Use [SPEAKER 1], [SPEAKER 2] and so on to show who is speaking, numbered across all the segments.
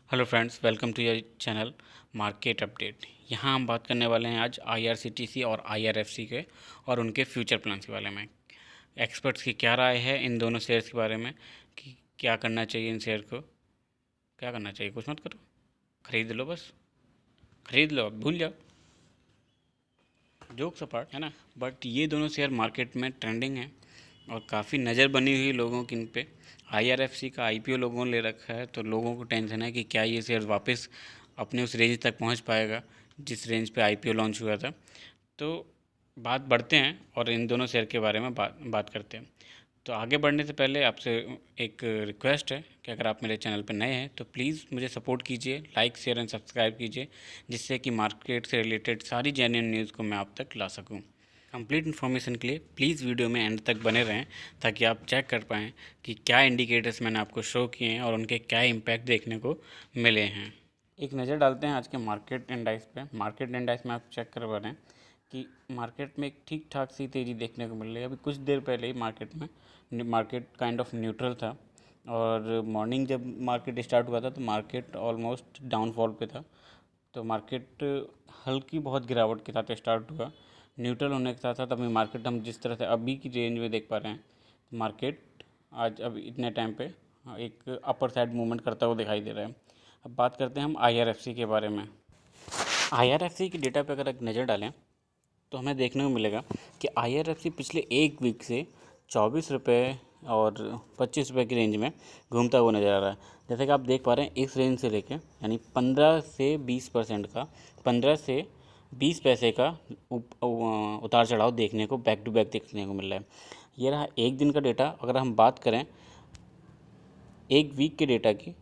[SPEAKER 1] Hello friends, welcome to your channel market update. यहाँ हम बात करने वाले हैं आज आईआरसीटीसी और आईआरएफसी के और उनके फ्यूचर प्लान्स के बारे में। एक्सपर्ट्स की क्या राय है इन दोनों शेयर्स के बारे में कि क्या करना चाहिए इन शेयर को। क्या करना चाहिए, कुछ मत करो, खरीद लो, बस खरीद लो, अब भूल जाओ, जोक्स अपार्ट, है ना। बट ये दोनों शेयर मार्केट में ट्रेंडिंग है और काफ़ी नज़र बनी हुई लोगों की इन पे। आईआरएफसी का आईपीओ लोगों ने ले रखा है, तो लोगों को टेंशन है कि क्या ये शेयर वापस अपने उस रेंज तक पहुंच पाएगा जिस रेंज पे आईपीओ लॉन्च हुआ था। तो बात बढ़ते हैं और इन दोनों शेयर के बारे में बात करते हैं। तो आगे बढ़ने से पहले आपसे एक रिक्वेस्ट है कि अगर आप मेरे चैनल पर नए हैं तो प्लीज़ मुझे सपोर्ट कीजिए, लाइक शेयर एंड सब्सक्राइब कीजिए, जिससे कि मार्केट से रिलेटेड सारी जेन्युइन न्यूज़ को मैं आप तक ला सकूं। कंप्लीट इन्फॉर्मेशन के लिए प्लीज़ वीडियो में एंड तक बने रहें ताकि आप चेक कर पाएँ कि क्या इंडिकेटर्स मैंने आपको शो किए हैं और उनके क्या इम्पैक्ट देखने को मिले हैं। एक नज़र डालते हैं आज के मार्केट इंडाइस पे। मार्केट इंडाइस में आप चेक कर पा रहे हैं कि मार्केट में एक ठीक ठाक सी तेज़ी देखने को मिल रही है। अभी कुछ देर पहले ही मार्केट काइंड ऑफ न्यूट्रल था और मॉर्निंग जब मार्केट स्टार्ट हुआ था तो मार्केट ऑलमोस्ट डाउनफॉल पे था। तो मार्केट हल्की बहुत गिरावट के साथ स्टार्ट हुआ। न्यूट्रल होने के साथ साथ अभी मार्केट हम जिस तरह से अभी की रेंज में देख पा रहे हैं, मार्केट आज अब इतने टाइम पे एक अपर साइड मूवमेंट करता हुआ दिखाई दे रहा है। अब बात करते हैं हम आईआरएफसी के बारे में। आईआरएफसी की डेटा पे अगर एक नज़र डालें तो हमें देखने को मिलेगा कि आईआरएफसी पिछले एक वीक से 24 रुपये और 25 रुपये की रेंज में घूमता हुआ नज़र आ रहा है। जैसे कि आप देख पा रहे हैं, इस रेंज से लेके यानी 15 से 20% का, 15 से 20 पैसे का उतार चढ़ाव देखने को बैक टू बैक देखने को मिल रहा है। ये रहा एक दिन का डेटा। अगर हम बात करें एक वीक के डेटा की,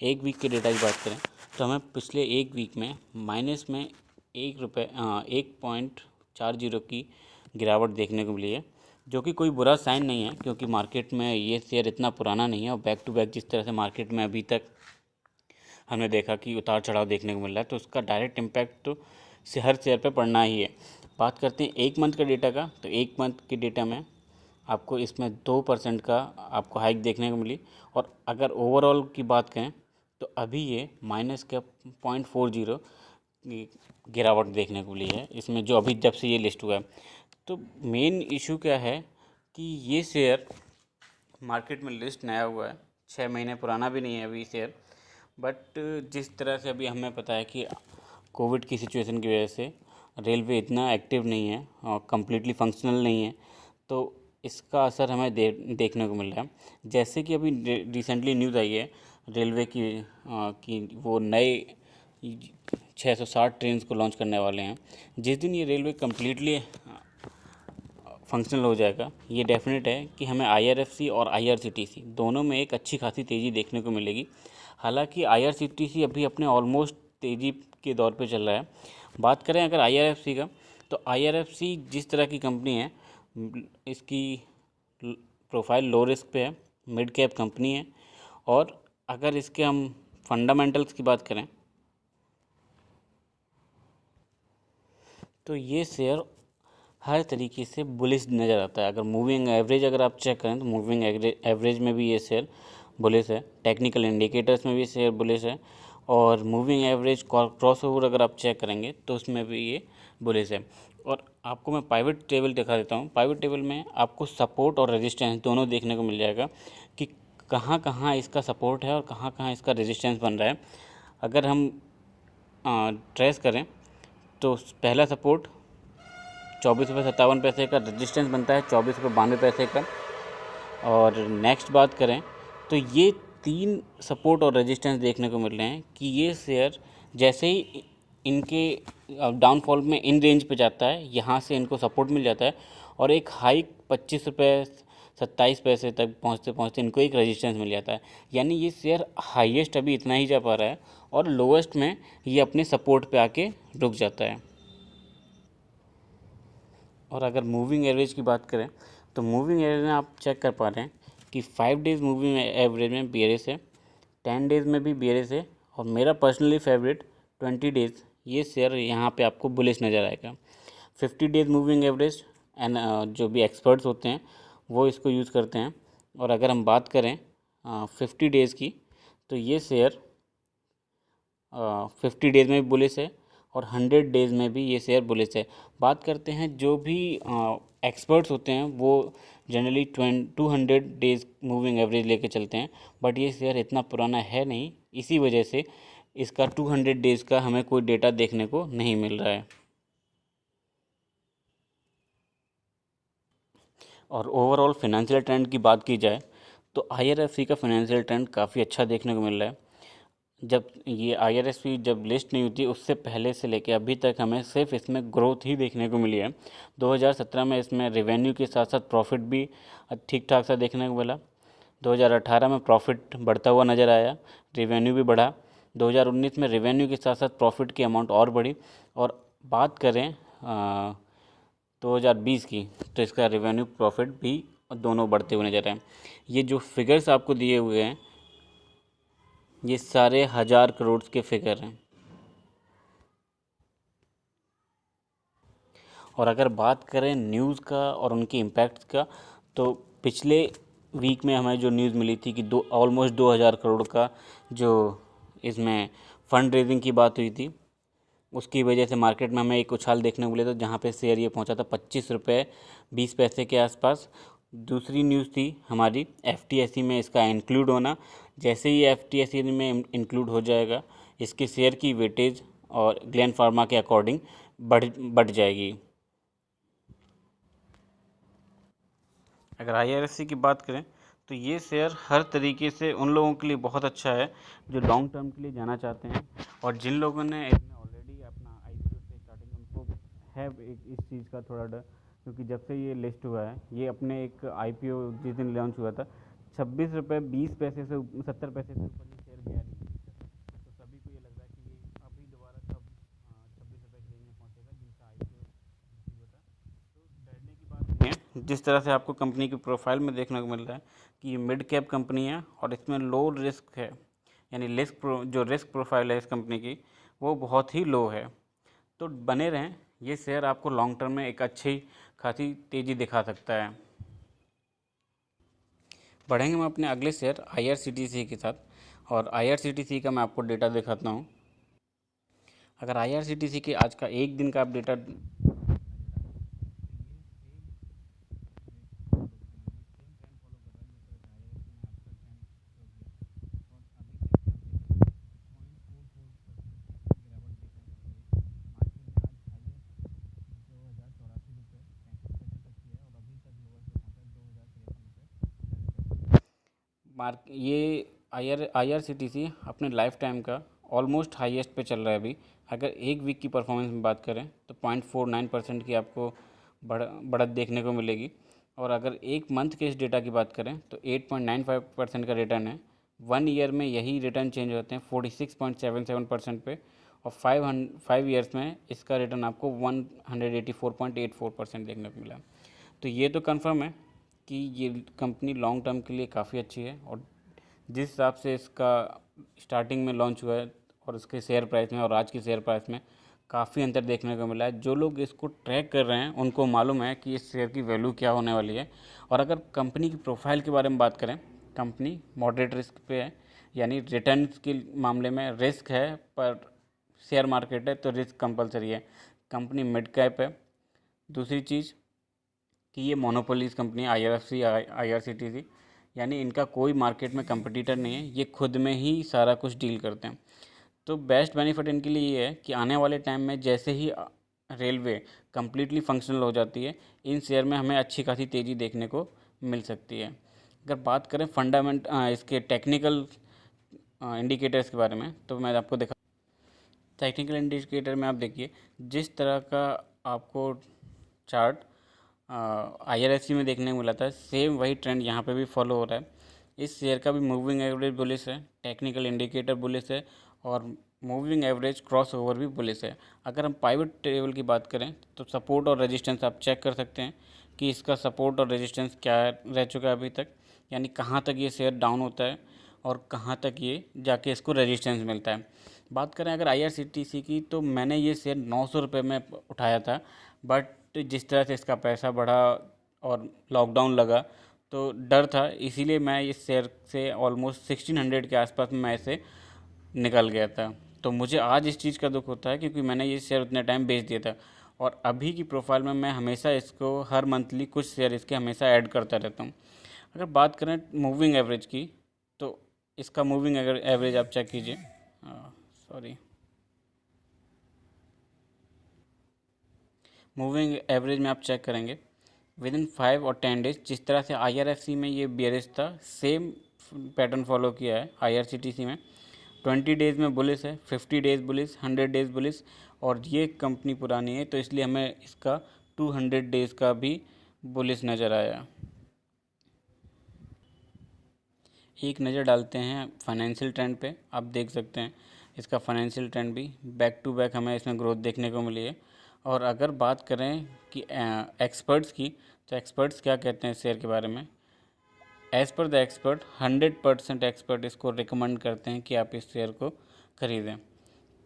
[SPEAKER 1] एक वीक के डेटा की बात करें तो हमें पिछले एक वीक में माइनस में 1.40 की गिरावट देखने को मिली है, जो कि कोई बुरा साइन नहीं है क्योंकि मार्केट में ये शेयर इतना पुराना नहीं है और बैक टू बैक जिस तरह से मार्केट में अभी तक हमने देखा कि उतार चढ़ाव देखने को मिल रहा है, तो उसका डायरेक्ट इम्पैक्ट तो हर शेयर पे पड़ना ही है। बात करते हैं एक मंथ का डेटा का, तो एक मंथ के डेटा में आपको इसमें 2% का आपको हाइक देखने को मिली। और अगर ओवरऑल की बात करें तो अभी ये माइनस का 0.40 की गिरावट देखने को मिली है इसमें, जो अभी जब से ये लिस्ट हुआ है। तो मेन इशू क्या है कि ये शेयर मार्केट में लिस्ट नया हुआ है, 6 महीने पुराना भी नहीं है अभी शेयर। बट जिस तरह से अभी हमें पता है कि कोविड की सिचुएशन की वजह से रेलवे इतना एक्टिव नहीं है और कम्प्लीटली फंक्शनल नहीं है, तो इसका असर हमें देखने को मिल रहा है। जैसे कि अभी रिसेंटली न्यूज़ आई है रेलवे की वो नए 660 ट्रेन को लॉन्च करने वाले हैं। जिस दिन ये रेलवे कम्प्लीटली फंक्शनल हो जाएगा, ये डेफिनेट है कि हमें आईआरएफसी और आईआरसीटीसी दोनों में एक अच्छी खासी तेज़ी देखने को मिलेगी। हालांकि आईआरसीटीसी अभी अपने ऑलमोस्ट तेज़ी के दौर पे चल रहा है। बात करें अगर आईआरएफसी का, तो आईआरएफसी जिस तरह की कंपनी है, इसकी प्रोफाइल लो रिस्क पे है, मिड कैप कंपनी है। और अगर इसके हम फंडामेंटल्स की बात करें तो ये शेयर हर तरीके से बुलिश नज़र आता है। अगर मूविंग एवरेज अगर आप चेक करें तो मूविंग एवरेज में भी ये शेयर बुलिश है, टेक्निकल इंडिकेटर्स में भी शेयर बुलिश है, और मूविंग एवरेज क्रॉस ओवर अगर आप चेक करेंगे तो उसमें भी ये बुलिश है। और आपको मैं पाइवट टेबल दिखा देता हूँ। पाइवट टेबल में आपको सपोर्ट और रेजिस्टेंस दोनों देखने को मिल जाएगा कि कहाँ कहाँ इसका सपोर्ट है और कहाँ कहाँ इसका रेजिस्टेंस बन रहा है। अगर हम ट्रेस करें तो पहला सपोर्ट 24 रुपये 57 पैसे का, रेजिस्टेंस बनता है 24 रुपये 92 पैसे का। और नेक्स्ट बात करें तो ये 3 सपोर्ट और रेजिस्टेंस देखने को मिल रहे हैं कि ये शेयर जैसे ही इनके डाउनफॉल में इन रेंज पे जाता है, यहाँ से इनको सपोर्ट मिल जाता है और एक हाइक 25 रुपये 27 पैसे तक पहुँचते पहुँचते इनको एक रेजिस्टेंस मिल जाता है। यानी ये शेयर हाईएस्ट अभी इतना ही जा पा रहा है और लोवेस्ट में ये अपने सपोर्ट पे आके रुक जाता है। और अगर मूविंग एवरेज की बात करें तो मूविंग एवरेज में आप चेक कर पा रहे हैं कि 5 डेज़ मूविंग एवरेज में बेयरिश है, 10 डेज़ में भी बेयरिश है, और मेरा पर्सनली फेवरेट 20 डेज़ ये शेयर यहाँ पे आपको बुलिश नज़र आएगा। 50 डेज़ मूविंग एवरेज एंड जो भी एक्सपर्ट्स होते हैं वो इसको यूज़ करते हैं। और अगर हम बात करें 50 डेज़ की तो ये शेयर 50 डेज़ में भी बुलिश है और 100 डेज़ में भी ये शेयर बुलिश है। बात करते हैं जो भी एक्सपर्ट्स होते हैं वो जनरली 200 डेज़ मूविंग एवरेज लेके चलते हैं, बट ये शेयर इतना पुराना है नहीं, इसी वजह से इसका 200 डेज़ का हमें कोई डेटा देखने को नहीं मिल रहा है। और ओवरऑल फाइनेंशियल ट्रेंड की बात की जाए तो IRFC का फाइनेंशियल ट्रेंड काफ़ी अच्छा देखने को मिल रहा है। जब ये IRFC जब लिस्ट नहीं हुई उससे पहले से लेके अभी तक हमें सिर्फ इसमें ग्रोथ ही देखने को मिली है। 2017 में इसमें रेवेन्यू के साथ साथ प्रॉफिट भी ठीक ठाक सा देखने को मिला। 2018 में प्रॉफिट बढ़ता हुआ नज़र आया, रेवेन्यू भी बढ़ा। 2019 में रेवेन्यू के साथ साथ प्रॉफिट की अमाउंट और बढ़ी। और बात करें 2020 की तो इसका रेवेन्यू प्रॉफिट भी दोनों बढ़ते हुए नजर आए। ये जो फिगर्स आपको दिए हुए हैं ये सारे 1000 करोड़ के फिगर हैं। और अगर बात करें न्यूज़ का और उनके इम्पैक्ट का तो पिछले वीक में हमें जो न्यूज़ मिली थी कि ऑलमोस्ट 2000 करोड़ का जो इसमें फंड रेजिंग की बात हुई थी, उसकी वजह से मार्केट में हमें एक उछाल देखने को मिला था, जहाँ पे शेयर ये पहुंचा था 25 रुपये 20 पैसे के आसपास। दूसरी न्यूज़ थी हमारी FTSE में इसका इंक्लूड होना। जैसे ही FTSE में इंक्लूड हो जाएगा इसके शेयर की वेटेज और ग्लैंड फार्मा के अकॉर्डिंग बढ़ जाएगी। अगर IRFC की बात करें तो ये शेयर हर तरीके से उन लोगों के लिए बहुत अच्छा है जो लॉन्ग टर्म के लिए जाना चाहते हैं, और जिन लोगों ने इसमें ऑलरेडी अपना IPO से स्टार्टिंग उनको है इस चीज़ का थोड़ा डर, क्योंकि जब से ये लिस्ट हुआ है ये अपने एक IPO जिस दिन लॉन्च हुआ था 26 रुपये 20 पैसे से 70 पैसे से ऊपर ये शेयर गया नहीं। तो सभी को ये लग रहा है कि ये अभी दोबारा कब 26 रुपये की रेंज में पहुँचेगा जिनका IPO हुआ था। तो डरने की बात नहीं है। जिस तरह से आपको कंपनी की प्रोफाइल में देखने को मिल रहा है कि ये मिड कैप कंपनी है और इसमें लो रिस्क है, यानी जो रिस्क प्रोफाइल है इस कंपनी की वो बहुत ही लो है। तो बने रहें, ये शेयर आपको लॉन्ग टर्म में एक अच्छी खासी तेज़ी दिखा सकता है। बढ़ेंगे हम अपने अगले शेयर IRCTC के साथ, और IRCTC का मैं आपको डेटा दिखाता हूँ। अगर IRCTC के आज का एक दिन का आप डेटा ये IRCTC अपने लाइफ टाइम का ऑलमोस्ट हाईएस्ट पे चल रहा है अभी। अगर एक वीक की परफॉर्मेंस में बात करें तो 0.49% की आपको बढ़त देखने को मिलेगी, और अगर एक मंथ के इस डेटा की बात करें तो 8.95% का रिटर्न है। 1 ईयर में यही रिटर्न चेंज होते हैं 46.77% पे, और 5 ईयर्स में इसका रिटर्न आपको 184.84% देखने को मिला। तो ये तो कंफर्म है कि ये कंपनी लॉन्ग टर्म के लिए काफ़ी अच्छी है, और जिस हिसाब से इसका स्टार्टिंग में लॉन्च हुआ है और इसके शेयर प्राइस में और आज के शेयर प्राइस में काफ़ी अंतर देखने को मिला है। जो लोग इसको ट्रैक कर रहे हैं उनको मालूम है कि इस शेयर की वैल्यू क्या होने वाली है। और अगर कंपनी की प्रोफाइल के बारे में बात करें, कंपनी मॉडरेट रिस्क पे है, यानी रिटर्न के मामले में रिस्क है पर शेयर मार्केट है तो रिस्क कंपलसरी है। कंपनी मिड कैप है। दूसरी चीज़ कि ये मोनोपोलीज कंपनी IRFC IRCTC, यानी इनका कोई मार्केट में कंपटीटर नहीं है, ये खुद में ही सारा कुछ डील करते हैं। तो बेस्ट बेनिफिट इनके लिए ये है कि आने वाले टाइम में जैसे ही रेलवे कम्प्लीटली फंक्शनल हो जाती है इन शेयर में हमें अच्छी खासी तेज़ी देखने को मिल सकती है। अगर बात करें इसके टेक्निकल इंडिकेटर्स के बारे में तो मैं आपको दिखा टेक्निकल इंडिकेटर में आप देखिए जिस तरह का आपको चार्ट IRFC में देखने को मिला था सेम वही ट्रेंड यहाँ पे भी फॉलो हो रहा है। इस शेयर का भी मूविंग एवरेज बुलिश है, टेक्निकल इंडिकेटर बुलिश है, और मूविंग एवरेज क्रॉस ओवर भी बुलिश है। अगर हम पाइवट टेबल की बात करें तो सपोर्ट और रेजिस्टेंस आप चेक कर सकते हैं कि इसका सपोर्ट और रेजिस्टेंस क्या रह चुका है अभी तक, यानी कहाँ तक ये शेयर डाउन होता है और कहाँ तक ये जाके इसको रेजिस्टेंस मिलता है। बात करें अगर IRCTC की तो मैंने ये शेयर 900 रुपये में उठाया था, बट जिस तरह से इसका पैसा बढ़ा और लॉकडाउन लगा तो डर था, इसीलिए मैं इस शेयर से ऑलमोस्ट 1600 के आसपास में मैं इसे निकल गया था। तो मुझे आज इस चीज़ का दुख होता है क्योंकि मैंने ये शेयर उतने टाइम बेच दिया था। और अभी की प्रोफाइल में मैं हमेशा इसको हर मंथली कुछ शेयर इसके हमेशा ऐड करता रहता हूँ। अगर बात करें मूविंग एवरेज की, तो इसका मूविंग एवरेज आप चेक कीजिए। सॉरी, मूविंग एवरेज में आप चेक करेंगे विद इन 5 और 10 डेज, जिस तरह से IRFC में ये बेयरिश था, सेम पैटर्न फॉलो किया है IRCTC में। 20 डेज़ में बुलिस है, 50 डेज़ बुलिस, 100 डेज़ बुलिस, और ये कंपनी पुरानी है तो इसलिए हमें इसका 200 डेज़ का भी बुलिस नज़र आया। एक नज़र डालते हैं फाइनेंशियल ट्रेंड पे। आप देख सकते हैं इसका फाइनेंशियल ट्रेंड भी बैक टू बैक हमें इसमें ग्रोथ देखने को मिली है। और अगर बात करें कि एक्सपर्ट्स की, तो एक्सपर्ट्स क्या कहते हैं शेयर के बारे में। As per the expert, 100% expert इसको रिकमेंड करते हैं कि आप इस शेयर को खरीदें।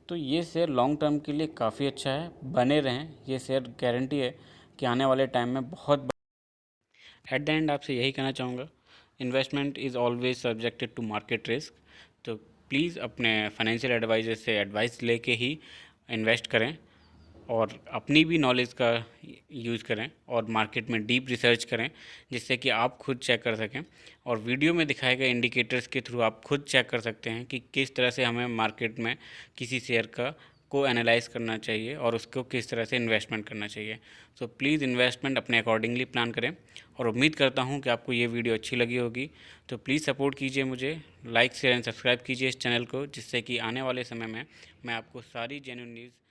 [SPEAKER 1] तो ये शेयर लॉन्ग टर्म के लिए काफ़ी अच्छा है, बने रहें। ये शेयर गारंटी है कि आने वाले टाइम में बहुत। एट द एंड आपसे यही कहना चाहूँगा, investment is always subjected to market risk. तो प्लीज़ अपने फाइनेंशियल एडवाइज़र से एडवाइस लेके ही इन्वेस्ट करें, और अपनी भी नॉलेज का यूज़ करें और मार्केट में डीप रिसर्च करें, जिससे कि आप खुद चेक कर सकें। और वीडियो में दिखाए गए इंडिकेटर्स के थ्रू आप खुद चेक कर सकते हैं कि किस तरह से हमें मार्केट में किसी शेयर को एनालाइज करना चाहिए और उसको किस तरह से इन्वेस्टमेंट करना चाहिए। सो प्लीज़ इन्वेस्टमेंट अपने अकॉर्डिंगली प्लान करें। और उम्मीद करता हूँ कि आपको ये वीडियो अच्छी लगी होगी। तो प्लीज़ सपोर्ट कीजिए मुझे, लाइक शेयर एंड सब्सक्राइब कीजिए इस चैनल को, जिससे कि आने वाले समय में मैं आपको सारी जेन्युइन न्यूज़